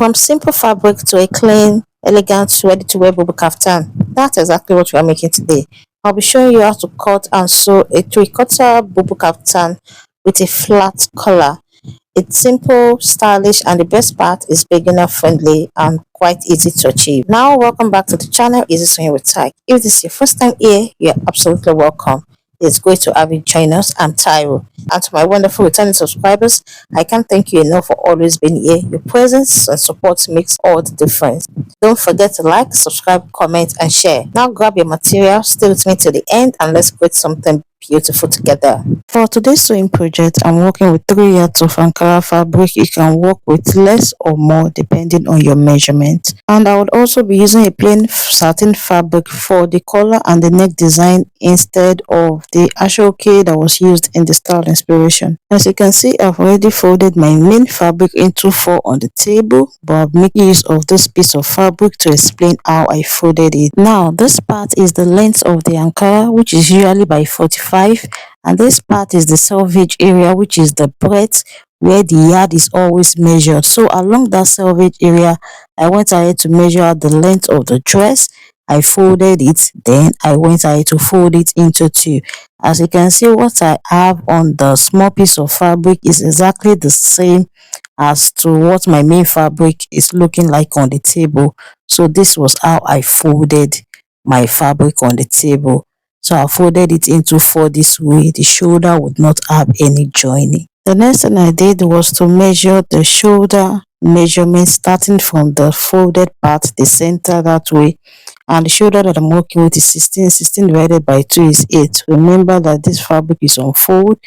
From simple fabric to a clean, elegant, ready-to-wear Bubu Kaftan. That's exactly what we are making today. I'll be showing you how to cut and sew a three-quarter Bubu Kaftan with a flat collar. It's simple, stylish, and the best part is beginner friendly and quite easy to achieve. Now, welcome back to the channel, Easy Sewing with TAIC. If this is your first time here, you're absolutely welcome. It's great to have you join us. I'm Tyro. And to my wonderful returning subscribers, I can't thank you enough for always being here. Your presence and support makes all the difference. Don't forget to like, subscribe, comment, and share. Now grab your material, stay with me till the end, and let's create something beautiful together. For today's sewing project, I'm working with 3 yards of Ankara fabric. You can work with less or more depending on your measurement. And I would also be using a plain satin fabric for the collar and the neck design instead of the ashoke that was used in the style inspiration. As you can see, I've already folded my main fabric into 4 on the table, but I've made use of this piece of fabric to explain how I folded it. Now, this part is the length of the Ankara, which is usually by 45, and this part is the selvage area, which is the breadth where the yard is always measured. So along that selvage area, I went ahead to measure out the length of the dress. I folded it, then I went ahead to fold it into 2. As you can see, what I have on the small piece of fabric is exactly the same as to what my main fabric is looking like on the table. So this was how I folded my fabric on the table. So I folded it into 4 this way. The shoulder would not have any joining. The next thing I did was to measure the shoulder measurement starting from the folded part, the center that way. And the shoulder that I'm working with is 16. 16 divided by 2 is 8. Remember that this fabric is on fold.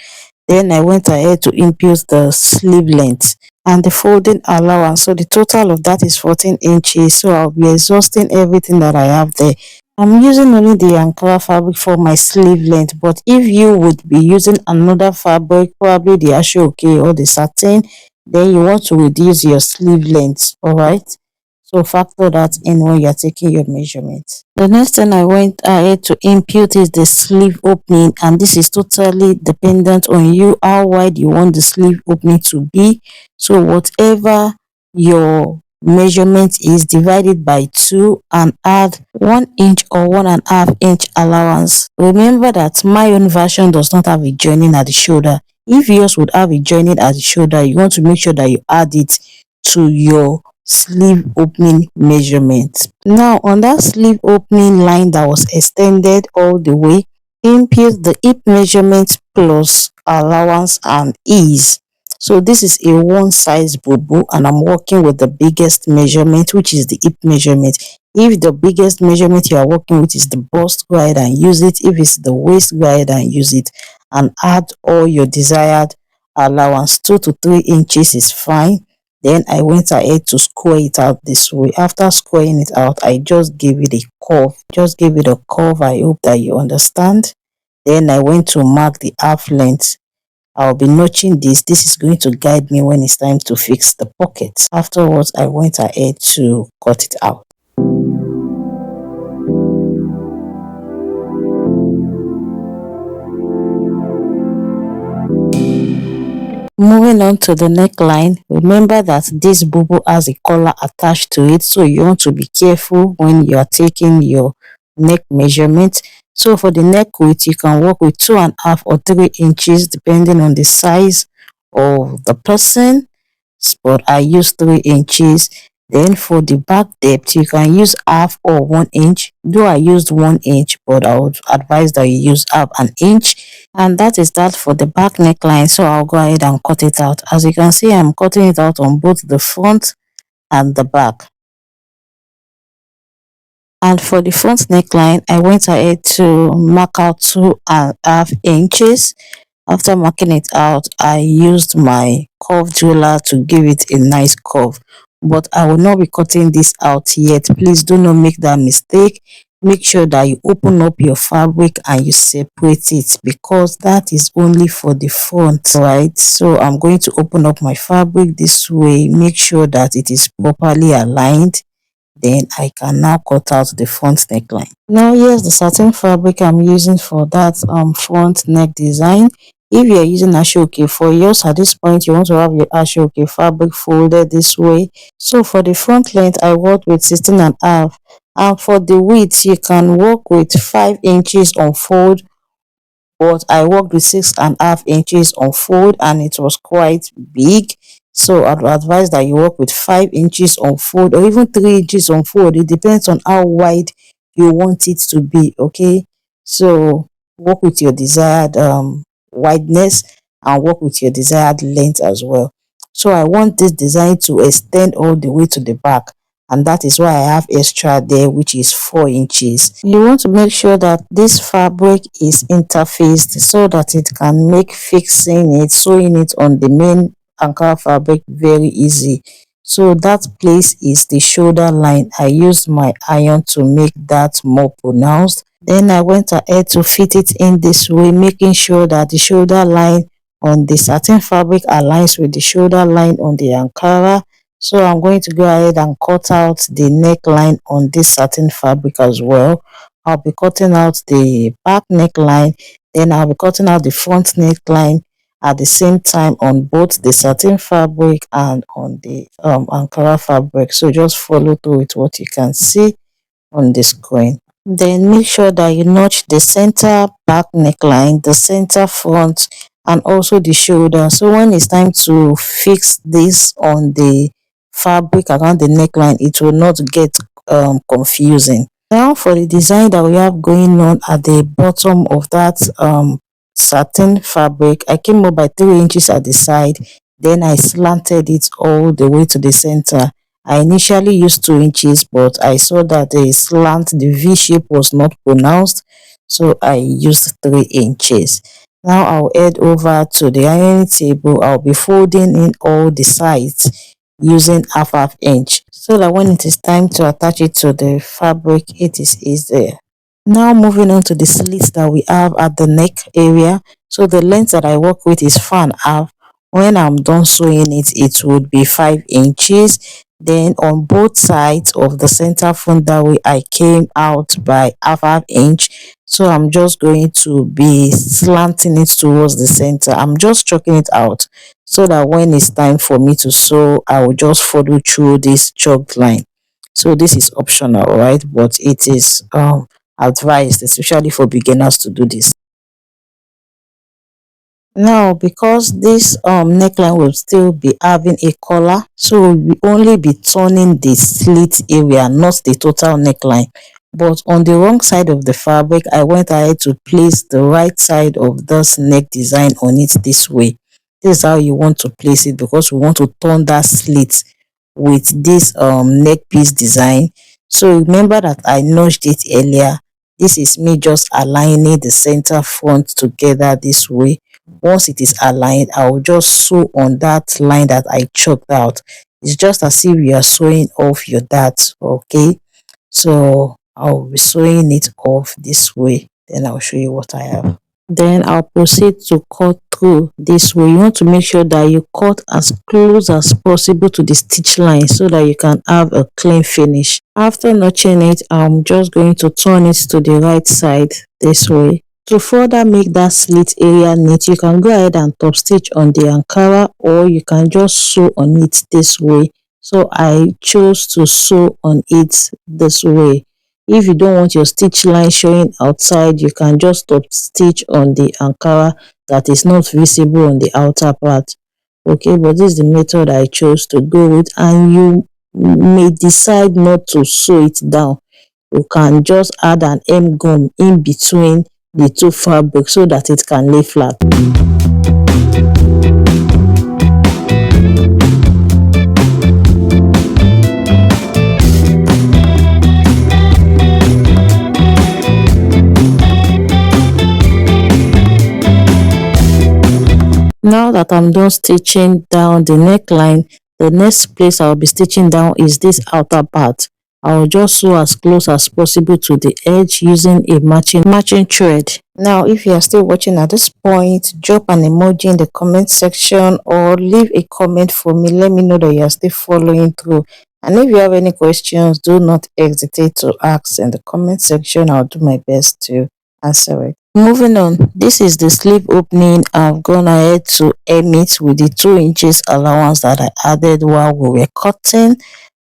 Then I went ahead to impute the sleeve length and the folding allowance. So the total of that is 14 inches. So I'll be exhausting everything that I have there. I'm using only the Ankara fabric for my sleeve length, but if you would be using another fabric, probably the ashoke or the satin, then you want to reduce your sleeve length. All right, so factor that in when you're taking your measurement. The next thing I went ahead to impute is the sleeve opening, and this is totally dependent on you, how wide you want the sleeve opening to be. So whatever your measurement is, divided by 2 and add 1 inch or 1.5 inch allowance. Remember that my own version does not have a joining at the shoulder. If yours would have a joining at the shoulder, you want to make sure that you add it to your sleeve opening measurement. Now on that sleeve opening line that was extended all the way, impute the hip measurement plus allowance and ease. So this is a 1 size bubu, and I'm working with the biggest measurement, which is the hip measurement. If the biggest measurement you are working with is the bust, go ahead and use it. If it's the waist, go ahead and use it and add all your desired allowance. 2 to 3 inches is fine. Then I went ahead to square it out this way. After squaring it out, I just gave it a curve. Just give it a curve. I hope that you understand. Then I went to mark the half length. I'll be notching this. This is going to guide me when it's time to fix the pockets. Afterwards, I went ahead to cut it out. Moving on to the neckline, remember that this bubu has a collar attached to it, so you want to be careful when you are taking your neck measurement. So for the neck width, you can work with 2.5 or 3 inches depending on the size of the person, but I use 3 inches. Then for the back depth, you can use half or 1 inch. Though I used 1 inch, but I would advise that you use half an inch. And that is that for the back neckline. So I'll go ahead and cut it out. As you can see, I'm cutting it out on both the front and the back. And for the front neckline, I went ahead to mark out 2.5 inches. After marking it out, I used my curved ruler to give it a nice curve. But I will not be cutting this out yet. Please do not make that mistake. Make sure that you open up your fabric and you separate it, because that is only for the front, right? So I'm going to open up my fabric this way. Make sure that it is properly aligned. Then I can now cut out the front neckline. Now here's the satin fabric I'm using for that front neck design. If you are using ashoke for yours at this point, you want to have your ashoke fabric folded this way. So for the front length, I worked with 16.5, and for the width, you can work with 5 inches on fold, but I worked with 6.5 inches on fold and it was quite big. So I'd advise that you work with 5 inches on fold or even 3 inches on fold. It depends on how wide you want it to be. Okay, so work with your desired wideness and work with your desired length as well. So I want this design to extend all the way to the back, and that is why I have extra there, which is 4 inches. You want to make sure that this fabric is interfaced so that it can make fixing it, sewing it on the main ankara fabric very easy. So that place is the shoulder line. I used my iron to make that more pronounced. Then I went ahead to fit it in this way, making sure that the shoulder line on the satin fabric aligns with the shoulder line on the ankara. So I'm going to go ahead and cut out the neckline on this satin fabric as well. I'll be cutting out the back neckline, then I'll be cutting out the front neckline at the same time on both the satin fabric and on the ankara fabric. So just follow through with what you can see on the screen. Then make sure that you notch the center back neckline, the center front, and also the shoulder. So when it's time to fix this on the fabric around the neckline, it will not get confusing. Now for the design that we have going on at the bottom of that satin fabric, I came up by 3 inches at the side, then I slanted it all the way to the center. I initially used 2 inches, but I saw that the slant, the V shape was not pronounced, so I used 3 inches. Now I'll head over to the ironing table. I'll be folding in all the sides using half inch, so that when it is time to attach it to the fabric, it is easier. Now moving on to the slits that we have at the neck area. So the length that I work with is 4.5. When I'm done sewing it, it would be 5 inches. Then on both sides of the center front that way, I came out by half inch. So I'm just going to be slanting it towards the center. I'm just chalking it out so that when it's time for me to sew, I will just follow through this chalked line. So this is optional, right? But it is advised, especially for beginners, to do this. Now, because this neckline will still be having a collar, so we only be turning the slit area, not the total neckline. But on the wrong side of the fabric, I went ahead to place the right side of this neck design on it this way. This is how you want to place it, because we want to turn that slit with this neck piece design. So remember that I notched it earlier. This is me just aligning the center front together this way. Once it is aligned, I will just sew on that line that I chalked out. It's just as if you are sewing off your dart. Okay, so I'll be sewing it off this way, then I'll show you what I have. Then I'll proceed to cut through this way. You want to make sure that you cut as close as possible to the stitch line so that you can have a clean finish. After notching it, I'm just going to turn it to the right side this way. To further make that slit area neat, you can go ahead and top stitch on the ankara, or you can just sew on it this way. So I chose to sew on it this way. If you don't want your stitch line showing outside, you can just top stitch on the ankara that is not visible on the outer part. Okay, but this is the method I chose to go with, and you may decide not to sew it down. You can just add an hem gum in between the two fabrics so that it can lay flat. Now that I'm done stitching down the neckline, the next place I'll be stitching down is this outer part. I'll just sew as close as possible to the edge using a matching thread. Now, if you are still watching at this point, drop an emoji in the comment section or leave a comment for me. Let me know that you are still following through. And if you have any questions, do not hesitate to ask in the comment section. I'll do my best to and sew it. Moving on, this is the sleeve opening. I've gone ahead to hem it with the 2 inches allowance that I added while we were cutting.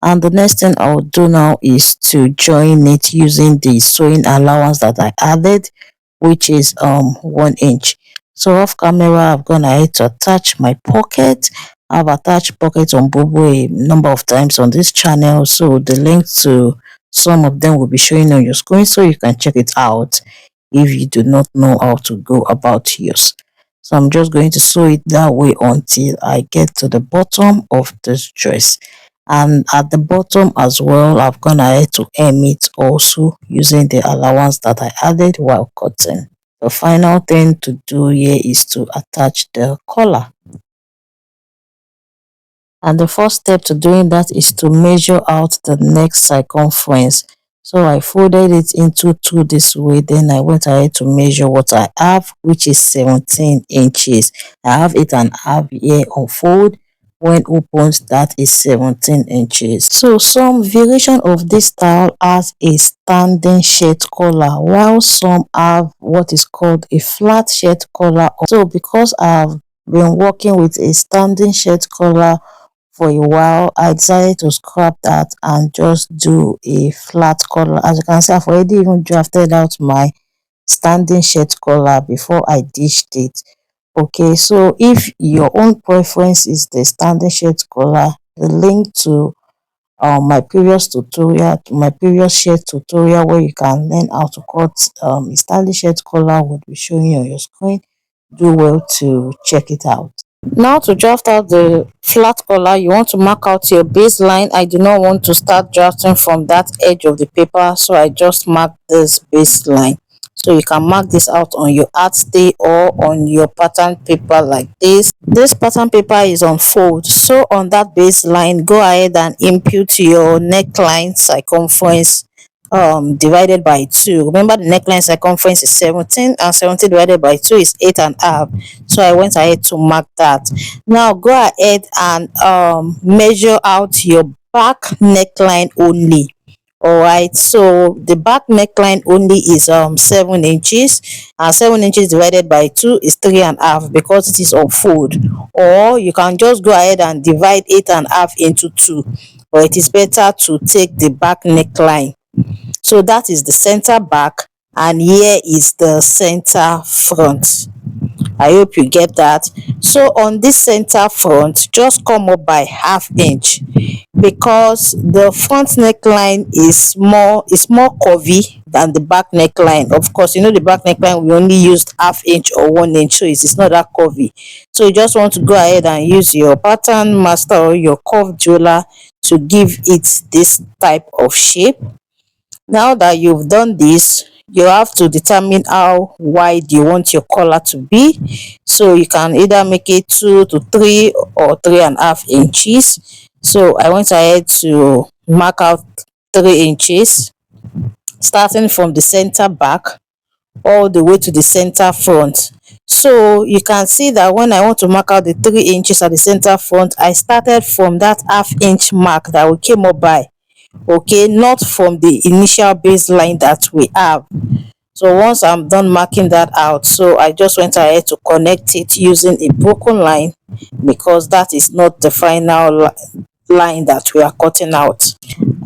And the next thing I will do now is to join it using the sewing allowance that I added, which is 1 inch. So off camera, I've gone ahead to attach my pocket. I've attached pockets on Bubu a number of times on this channel, so the link to some of them will be showing on your screen, so you can check it out if you do not know how to go about yours. So I'm just going to sew it that way until I get to the bottom of this dress. And at the bottom as well, I've gone ahead to hem it also using the allowance that I added while cutting. The final thing to do here is to attach the collar. And the first step to doing that is to measure out the neck circumference. So I folded it into two this way, then I went ahead to measure what I have, which is 17 inches. I have 8.5 here on fold. When opened, that is 17 inches. So some variation of this style has a standing shirt collar, while some have what is called a flat shirt collar. So because I've been working with a standing shirt collar for a while, I decided to scrap that and just do a flat collar. As you can see, I've already even drafted out my standing shirt collar before I ditched it. Okay, so if your own preference is the standing shirt collar, the link to my previous tutorial, my previous shirt tutorial where you can learn how to cut a standing shirt collar would be showing on your screen. Do well to check it out. Now to draft out the flat collar, you want to mark out your baseline. I do not want to start drafting from that edge of the paper, so I just mark this baseline. So you can mark this out on your art stay or on your pattern paper like this. This pattern paper is on fold, so on that baseline, go ahead and input your neckline circumference divided by 2. Remember, the neckline circumference is 17 and 17 divided by 2 is 8.5. So I went ahead to mark that. Now go ahead and measure out your back neckline only. All right, so the back neckline only is 7 inches, and 7 inches divided by 2 is 3.5 because it is on fold. Or you can just go ahead and divide 8.5 into 2, but it is better to take the back neckline. So that is the center back, and here is the center front. I hope you get that. So on this center front, just come up by ½ inch, because the front neckline is more curvy than the back neckline. Of course, you know the back neckline we only used ½ inch or 1 inch, so it is not that curvy. So you just want to go ahead and use your pattern master or your curved jeweler to give it this type of shape. Now that you've done this, you have to determine how wide you want your collar to be. So you can either make it 2 to 3 or 3.5 inches. So I went ahead to mark out 3 inches, starting from the center back all the way to the center front. So you can see that when I want to mark out the 3 inches at the center front, I started from that ½ inch mark that we came up by. Okay, not from the initial baseline that we have. So once I'm done marking that out, so I just went ahead to connect it using a broken line, because that is not the final line that we are cutting out.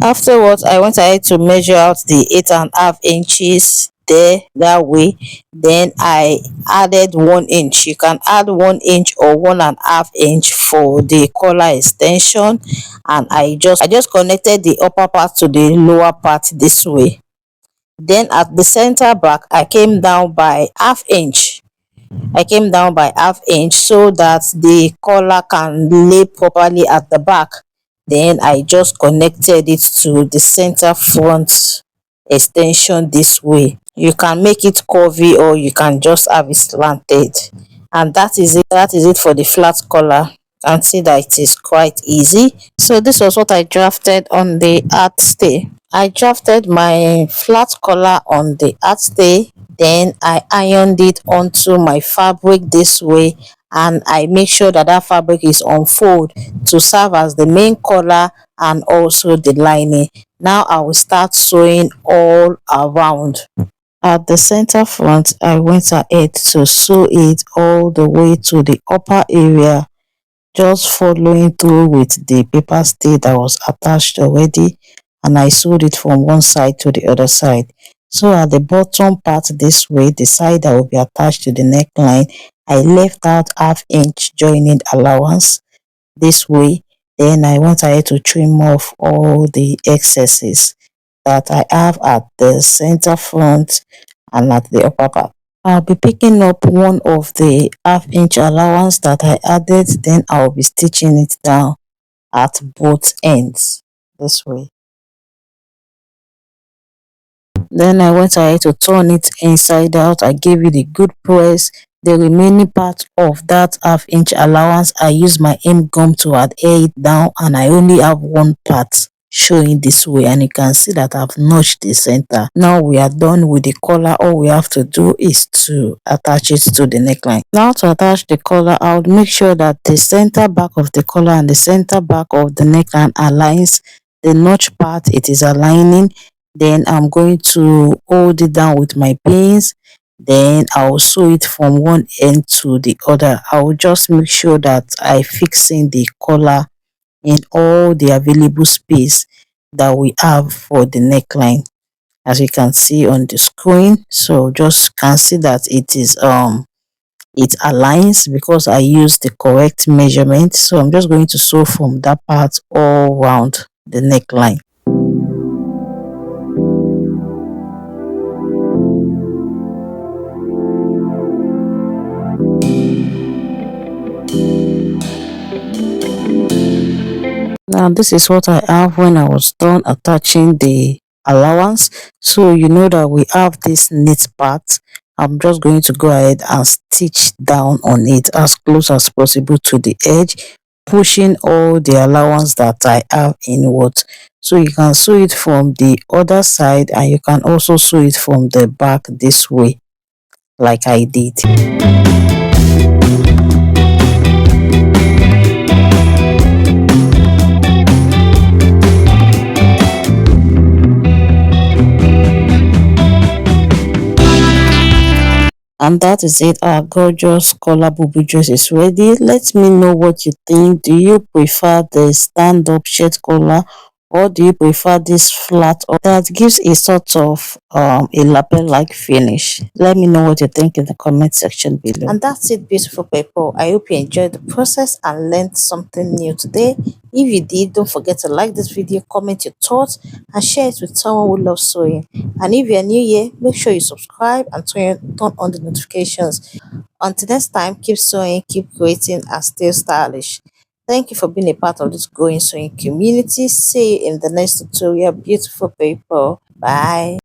Afterwards, I went ahead to measure out the 8.5 inches there that way. Then I added 1 inch. You can add 1 inch or 1.5 inch for the collar extension, and I just connected the upper part to the lower part this way. Then at the center back, I came down by ½ inch. I came down by ½ inch so that the collar can lay properly at the back. Then I just connected it to the center front extension this way. You can make it curvy or you can just have it slanted, and that is it for the flat collar. You can see that it is quite easy. So this was what I drafted on the art stay. I drafted my flat collar on the art stay, then I ironed it onto my fabric this way, and I make sure that that fabric is on fold to serve as the main collar and also the lining. Now I will start sewing all around. At the center front, I went ahead to sew it all the way to the upper area, just following through with the paper stay that was attached already, and I sewed it from one side to the other side. So at the bottom part this way, the side that will be attached to the neckline, I left out half-inch joining allowance this way. Then I went ahead to trim off all the excesses that I have at the center front and at the upper part. I'll be picking up one of the half-inch allowance that I added, then I'll be stitching it down at both ends this way. Then I went ahead to turn it inside out. I gave it a good press. The remaining part of that half-inch allowance, I used my M gum to adhere it down, and I only have one part showing this way, and you can see that I've notched the center. Now we are done with the collar. All we have to do is to attach it to the neckline. Now to attach the collar, I would make sure that the center back of the collar and the center back of the neckline aligns. The notch part, it is aligning. Then I'm going to hold it down with my pins. Then I'll sew it from one end to the other. I will just make sure that I fixing the collar in all the available space that we have for the neckline, as you can see on the screen. So just can see that it aligns because I used the correct measurement. So I'm just going to sew from that part all around the neckline. Now this is what I have when I was done attaching the allowance. So you know that we have this knit part. I'm just going to go ahead and stitch down on it as close as possible to the edge, pushing all the allowance that I have inwards. So you can sew it from the other side, and you can also sew it from the back this way, like I did. And that is it. Our gorgeous collar bubu dress is ready. Let me know what you think. Do you prefer the stand-up shirt collar, or do you prefer this flat or that gives a sort of a lapel like finish? Let me know what you think in the comment section below. And that's it, beautiful people. I hope you enjoyed the process and learned something new today. If you did, don't forget to like this video, comment your thoughts, and share it with someone who loves sewing. And if you're new here, make sure you subscribe and turn on the notifications. Until next time, keep sewing, keep creating, and stay stylish. Thank you for being a part of this growing sewing community. See you in the next tutorial, beautiful people. Bye.